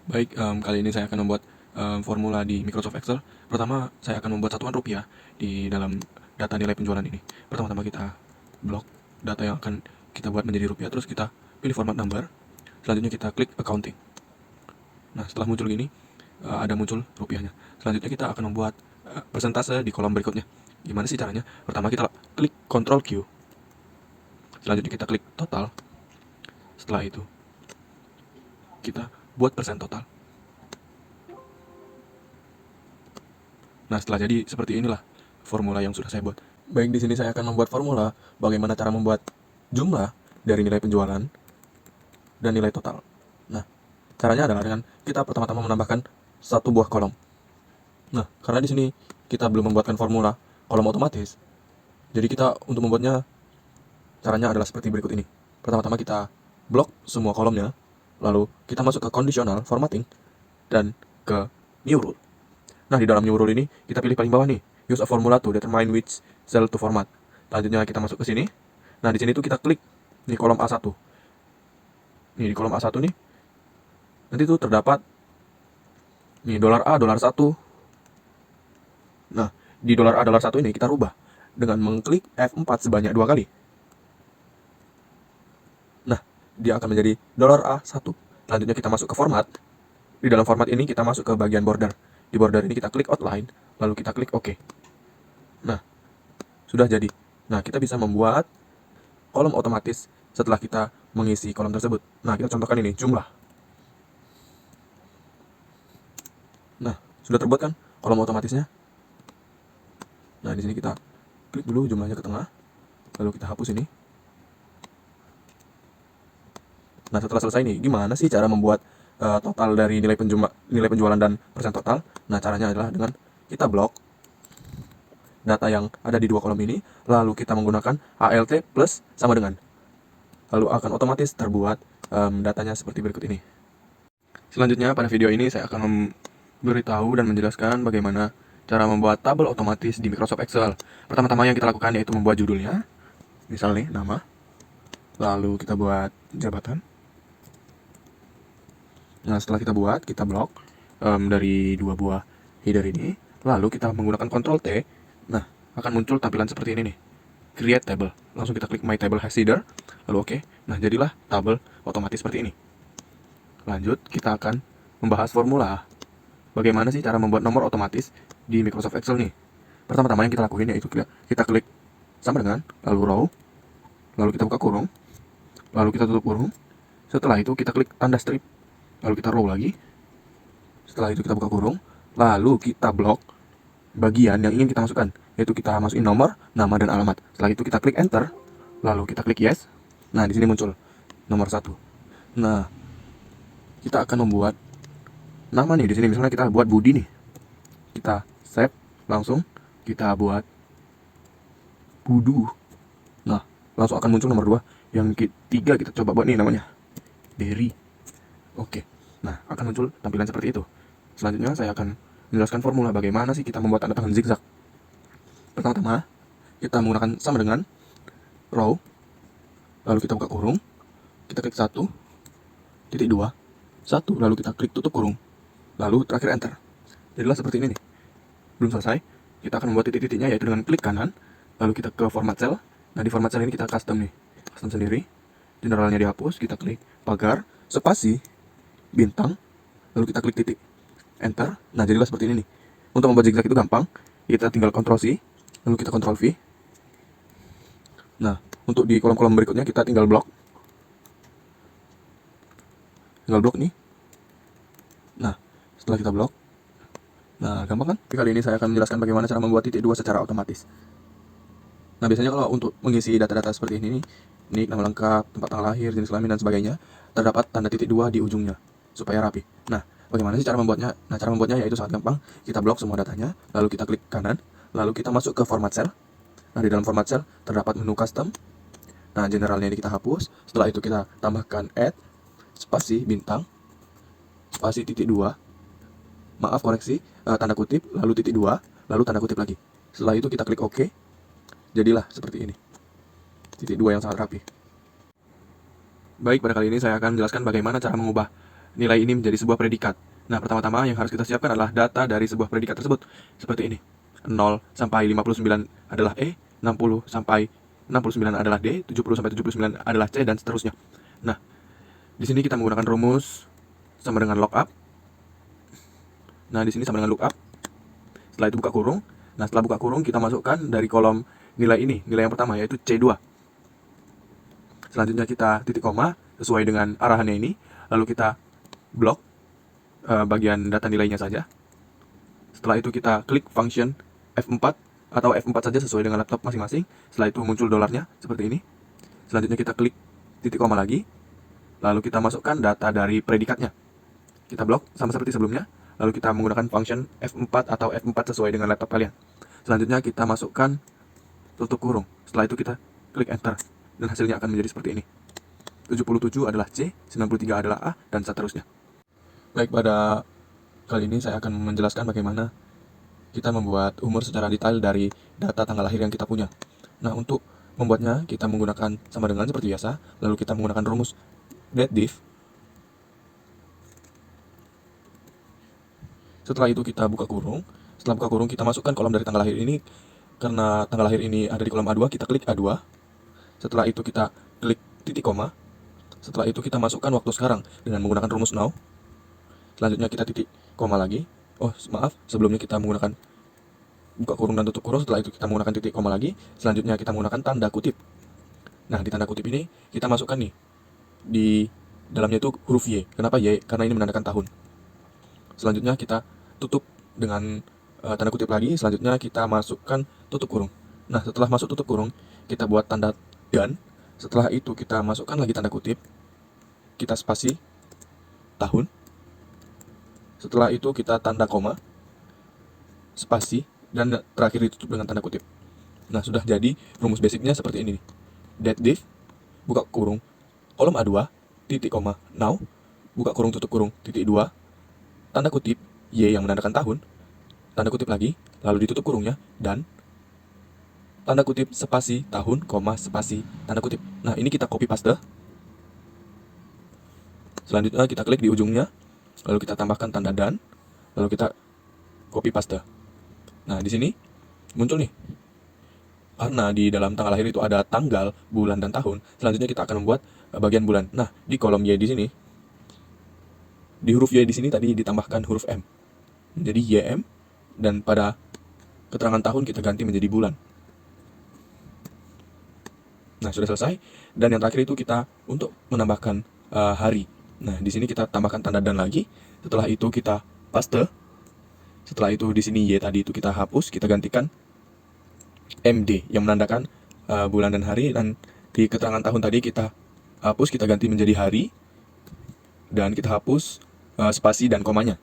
Baik, kali ini saya akan membuat formula di Microsoft Excel. Pertama, saya akan membuat satuan rupiah di dalam data nilai penjualan ini. Pertama-tama kita blok data yang akan kita buat menjadi rupiah, terus kita pilih format number. Selanjutnya kita klik accounting. Nah, setelah muncul gini, ada muncul rupiahnya. Selanjutnya kita akan membuat persentase di kolom berikutnya. Gimana sih caranya? Pertama kita klik Ctrl Q. Selanjutnya kita klik total. Setelah itu kita buat persen total. Nah, setelah jadi seperti inilah formula yang sudah saya buat. Baik, di sini saya akan membuat formula bagaimana cara membuat jumlah dari nilai penjualan dan nilai total. Nah, caranya adalah dengan kita pertama-tama menambahkan satu buah kolom. Nah, karena di sini kita belum membuatkan formula kolom otomatis, jadi kita untuk membuatnya caranya adalah seperti berikut ini. Pertama-tama kita blok semua kolomnya, lalu kita masuk ke conditional formatting dan ke new rule. Nah, di dalam new rule ini kita pilih paling bawah nih, use a formula to determine which cell to format. Selanjutnya kita masuk ke sini. Nah, di sini tuh kita klik di kolom A1. Nih di kolom A1 nih, nanti tuh terdapat nih dolar A, dolar 1. Nah, di dolar A, dolar 1 ini kita rubah dengan mengklik F4 sebanyak 2 kali. Nah, dia akan menjadi dolar A1. Selanjutnya kita masuk ke format. Di dalam format ini kita masuk ke bagian border. Di border ini kita klik outline, lalu kita klik OK. Nah, sudah jadi. Nah, kita bisa membuat kolom otomatis setelah kita mengisi kolom tersebut. Nah, kita contohkan ini, jumlah. Nah, sudah terbuat kan kolom otomatisnya? Nah, di sini kita klik dulu jumlahnya ke tengah, lalu kita hapus ini. Nah, setelah selesai nih, gimana sih cara membuat total dari nilai penjualan dan persen total? Nah, caranya adalah dengan kita blok data yang ada di dua kolom ini, lalu kita menggunakan ALT plus sama dengan. Lalu akan otomatis terbuat datanya seperti berikut ini. Selanjutnya pada video ini saya akan memberitahu dan menjelaskan bagaimana cara membuat tabel otomatis di Microsoft Excel. Pertama-tama yang kita lakukan yaitu membuat judulnya, misal nih nama, lalu kita buat jabatan. Nah, setelah kita buat, kita blok dari dua buah header ini, lalu kita menggunakan Ctrl T. Nah, akan muncul tampilan seperti ini nih, create table. Langsung kita klik my table has header, lalu oke. Nah, jadilah tabel otomatis seperti ini. Lanjut, kita akan membahas formula. Bagaimana sih cara membuat nomor otomatis di Microsoft Excel nih? Pertama-tama yang kita lakuin yaitu kita klik sama dengan, lalu row, lalu kita buka kurung, lalu kita tutup kurung. Setelah itu kita klik tanda strip, lalu kita row lagi. Setelah itu kita buka kurung, lalu kita blok bagian yang ingin kita masukkan, yaitu kita masukin nomor, nama, dan alamat. Setelah itu kita klik enter, lalu kita klik yes. Nah, di sini muncul nomor 1. Nah, kita akan membuat nama nih di sini. Misalnya kita buat Budi nih, kita save langsung, kita buat Budu. Nah, langsung akan muncul nomor 2. Yang ketiga kita coba buat nih namanya Berry. Oke. Nah, akan muncul tampilan seperti itu. Selanjutnya saya akan menjelaskan formula bagaimana sih kita membuat tanda tangan zigzag. Pertama-tama kita menggunakan sama dengan row, lalu kita buka kurung, kita klik 1, titik 2, 1, lalu kita klik tutup kurung, lalu terakhir enter. Jadilah seperti ini nih. Belum selesai, kita akan membuat titik-titiknya yaitu dengan klik kanan, lalu kita ke format cell. Nah, di format cell ini kita custom nih, custom sendiri. Generalnya dihapus, kita klik pagar, spasi, bintang, lalu kita klik titik, enter. Nah, jadilah seperti ini nih. Untuk membuat zigzag itu gampang, kita tinggal Ctrl C, lalu kita Ctrl V. Nah, untuk di kolom-kolom berikutnya kita tinggal blok nih. Nah, setelah kita blok, nah gampang kan? Kali ini saya akan menjelaskan bagaimana cara membuat titik 2 secara otomatis. Nah, biasanya kalau untuk mengisi data-data seperti ini nih, nik, nama lengkap, tempat tanggal lahir, jenis kelamin, dan sebagainya, terdapat tanda titik 2 di ujungnya, supaya rapi. Nah, bagaimana sih cara membuatnya? Nah, cara membuatnya yaitu sangat gampang. Kita blok semua datanya, lalu kita klik kanan, lalu kita masuk ke format cell. Nah, di dalam format cell terdapat menu custom. Nah, generalnya ini kita hapus. Setelah itu kita tambahkan add, spasi, bintang, spasi, titik 2. Maaf, koreksi, tanda kutip, lalu titik 2, lalu tanda kutip lagi. Setelah itu kita klik OK. Jadilah seperti ini, titik 2 yang sangat rapi. Baik, pada kali ini saya akan menjelaskan bagaimana cara mengubah nilai ini menjadi sebuah predikat. Nah, pertama-tama yang harus kita siapkan adalah data dari sebuah predikat tersebut. Seperti ini. 0 sampai 59 adalah E, 60 sampai 69 adalah D, 70 sampai 79 adalah C, dan seterusnya. Nah, di sini kita menggunakan rumus sama dengan lookup. Nah, di sini sama dengan lookup. Setelah itu buka kurung. Nah, setelah buka kurung kita masukkan dari kolom nilai ini, nilai yang pertama yaitu C2. Selanjutnya kita titik koma sesuai dengan arahannya ini. Lalu kita blok bagian data nilainya saja. Setelah itu kita klik function F4 atau F4 saja sesuai dengan laptop masing-masing. Setelah itu muncul dolarnya seperti ini. Selanjutnya kita klik titik koma lagi. Lalu kita masukkan data dari predikatnya. Kita blok sama seperti sebelumnya. Lalu kita menggunakan function F4 atau F4 sesuai dengan laptop kalian. Selanjutnya kita masukkan tutup kurung. Setelah itu kita klik enter. Dan hasilnya akan menjadi seperti ini. 77 adalah C, 93 adalah A, dan seterusnya. Baik, pada kali ini saya akan menjelaskan bagaimana kita membuat umur secara detail dari data tanggal lahir yang kita punya. Nah, untuk membuatnya kita menggunakan sama dengan seperti biasa, lalu kita menggunakan rumus getDiff. Setelah itu kita buka kurung. Setelah buka kurung kita masukkan kolom dari tanggal lahir ini. Karena tanggal lahir ini ada di kolom A2, kita klik A2. Setelah itu kita klik titik koma. Setelah itu kita masukkan waktu sekarang dengan menggunakan rumus now. Selanjutnya kita titik koma lagi. Oh, maaf, sebelumnya kita menggunakan buka kurung dan tutup kurung. Setelah itu kita menggunakan titik koma lagi. Selanjutnya kita menggunakan tanda kutip. Nah, di tanda kutip ini kita masukkan nih, di dalamnya itu huruf Y. Kenapa Y? Karena ini menandakan tahun. Selanjutnya kita tutup dengan tanda kutip lagi. Selanjutnya kita masukkan tutup kurung. Nah, setelah masuk tutup kurung, kita buat tanda dan. Setelah itu kita masukkan lagi tanda kutip. Kita spasi tahun. Setelah itu kita tanda koma, spasi, dan terakhir ditutup dengan tanda kutip. Nah, sudah jadi rumus basicnya seperti ini. getDiff, buka kurung, kolom A2, titik koma, now, buka kurung tutup kurung, titik 2, tanda kutip, Y yang menandakan tahun, tanda kutip lagi, lalu ditutup kurungnya, dan tanda kutip spasi tahun, koma, spasi, tanda kutip. Nah, ini kita copy paste. Selanjutnya kita klik di ujungnya, lalu kita tambahkan tanda dan, lalu kita copy paste. Nah, di sini muncul nih. Karena di dalam tanggal lahir itu ada tanggal, bulan, dan tahun. Selanjutnya kita akan membuat bagian bulan. Nah, di kolom Y di sini, di huruf Y di sini tadi ditambahkan huruf M. Jadi YM, dan pada keterangan tahun kita ganti menjadi bulan. Nah, sudah selesai. Dan yang terakhir itu kita untuk menambahkan hari. Nah, di sini kita tambahkan tanda dan lagi. Setelah itu kita paste. Setelah itu di sini Y tadi itu kita hapus, kita gantikan MD yang menandakan bulan dan hari, dan di keterangan tahun tadi kita hapus, kita ganti menjadi hari, dan kita hapus spasi dan komanya.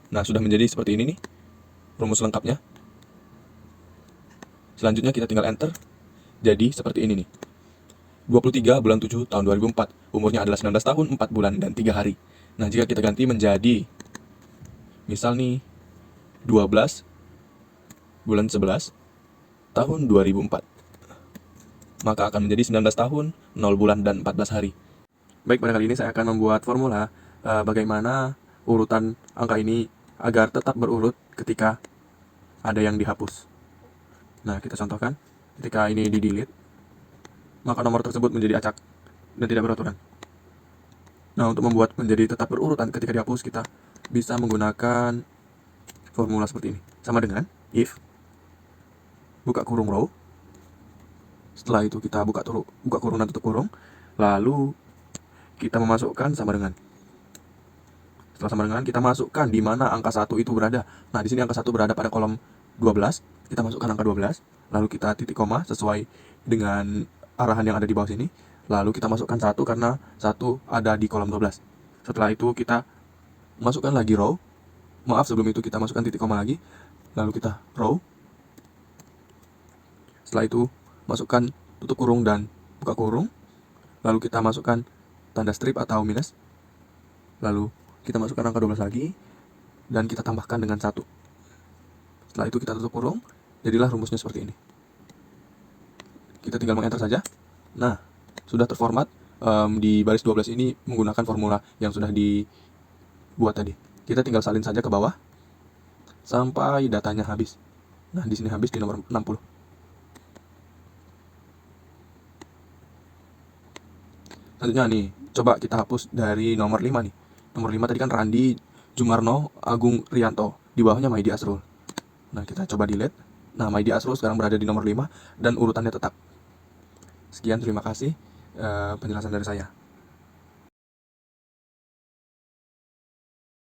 Nah, sudah menjadi seperti ini nih rumus lengkapnya. Selanjutnya kita tinggal enter. Jadi seperti ini nih. 23 bulan 7 tahun 2004. Umurnya adalah 19 tahun, 4 bulan, dan 3 hari. Nah, jika kita ganti menjadi misal nih 12 bulan 11 tahun 2004, maka akan menjadi 19 tahun, 0 bulan, dan 14 hari. Baik, pada kali ini saya akan membuat formula bagaimana urutan angka ini agar tetap berurut ketika ada yang dihapus. Nah, kita contohkan. Ketika ini di-delete, maka nomor tersebut menjadi acak dan tidak beraturan. Nah, untuk membuat menjadi tetap berurutan ketika dihapus, kita bisa menggunakan formula seperti ini. Sama dengan if buka kurung row. Setelah itu kita buka kurung dan tutup kurung. Lalu kita memasukkan sama dengan. Setelah sama dengan, kita masukkan di mana angka 1 itu berada. Nah, di sini angka 1 berada pada kolom 12. Kita masukkan angka 12. Lalu kita titik koma sesuai dengan arahan yang ada di bawah sini. Lalu kita masukkan 1 karena 1 ada di kolom 12. Setelah itu kita masukkan lagi row. Maaf, sebelum itu kita masukkan titik koma lagi. Lalu kita row. Setelah itu masukkan tutup kurung dan buka kurung. Lalu kita masukkan tanda strip atau minus. Lalu kita masukkan angka 12 lagi. Dan kita tambahkan dengan 1. Setelah itu kita tutup kurung. Jadilah rumusnya seperti ini. Kita tinggal meng-enter saja. Nah, sudah terformat di baris 12 ini menggunakan formula yang sudah dibuat tadi. Kita tinggal salin saja ke bawah sampai datanya habis. Nah, di sini habis di nomor 60. Selanjutnya nih, coba kita hapus dari nomor 5 nih. Nomor 5 tadi kan Randi Jumarno Agung Rianto. Di bawahnya Maidi Asrul. Nah, kita coba delete. Nah, Maidi Asrul sekarang berada di nomor 5 dan urutannya tetap. Sekian, terima kasih penjelasan dari saya.